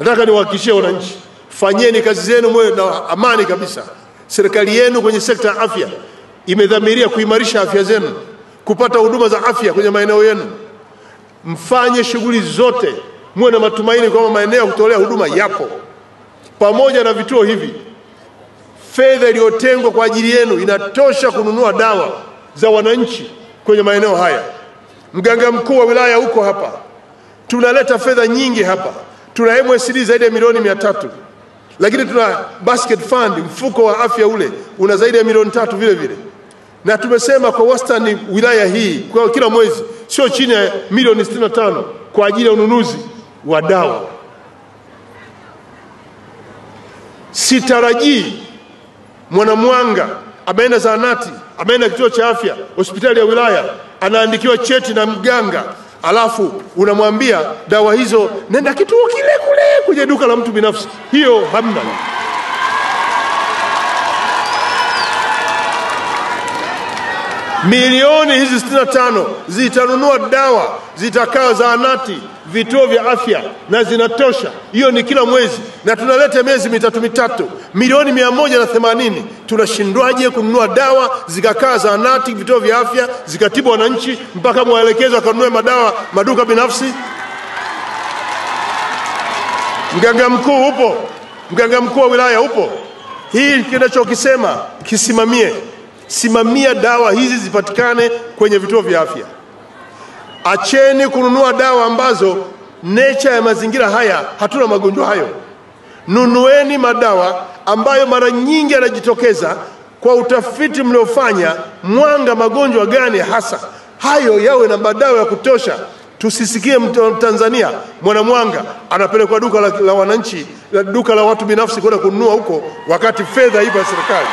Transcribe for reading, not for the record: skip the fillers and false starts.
Nataka niwahakikishie wananchi, fanyeni kazi zenu mwe na amani kabisa. Serikali yenu kwenye sekta ya afya imedhamiria kuimarisha afya zenu, kupata huduma za afya kwenye maeneo yenu. Mfanye shughuli zote, mwe na matumaini kwamba maeneo ya kutolea huduma yapo. Pamoja na vituo hivi, fedha iliyotengwa kwa ajili yenu inatosha kununua dawa za wananchi kwenye maeneo haya. Mganga mkuu wa wilaya huko hapa, tunaleta fedha nyingi hapa. Tuna MSD zaidi ya milioni 300. Lakini tuna basket fund, mfuko wa afya ule una zaidi ya milioni 3 vile vile. Na tumesema kwa wastani wilaya hii kwa kila mwezi sio chini ya milioni 65 kwa ajili ya ununuzi wa dawa. Sitarajii Mwanamwanga ameenda zahanati, ameenda kituo cha afya, hospitali ya wilaya, anaandikiwa cheti na mganga, alafu unamwambia dawa hizo nenda kituo kile kule kwenye duka la mtu binafsi. Hiyo hamna. Milioni hizi 65 zitanunua dawa, zitakaa zahanati, vituo vya afya, na zinatosha. Hiyo ni kila mwezi, na tunaleta miezi mitatu. Milioni 180. Tunashindwaje kununua dawa zikakaa zahanati, vituo vya afya, zikatibu wananchi mpaka mwelekezo akanunue madawa maduka binafsi? Mganga mkuu upo, mganga mkuu wa wilaya upo. Hii kinachokisema kisimamie. Simamia dawa hizi zipatikane kwenye vituo vya afya. Acheni kununua dawa ambazo nature ya mazingira haya hatuna magonjwa hayo. Nunueni madawa ambayo mara nyingi yanajitokeza kwa utafiti mliofanya, Mwanga magonjwa gani hasa. Hayo yawe na madawa ya kutosha. Tusisikie Tanzania Mwanamwanga anapelekwa duka la wananchi, duka la watu binafsi kwenda kununua huko wakati fedha ipo ya serikali.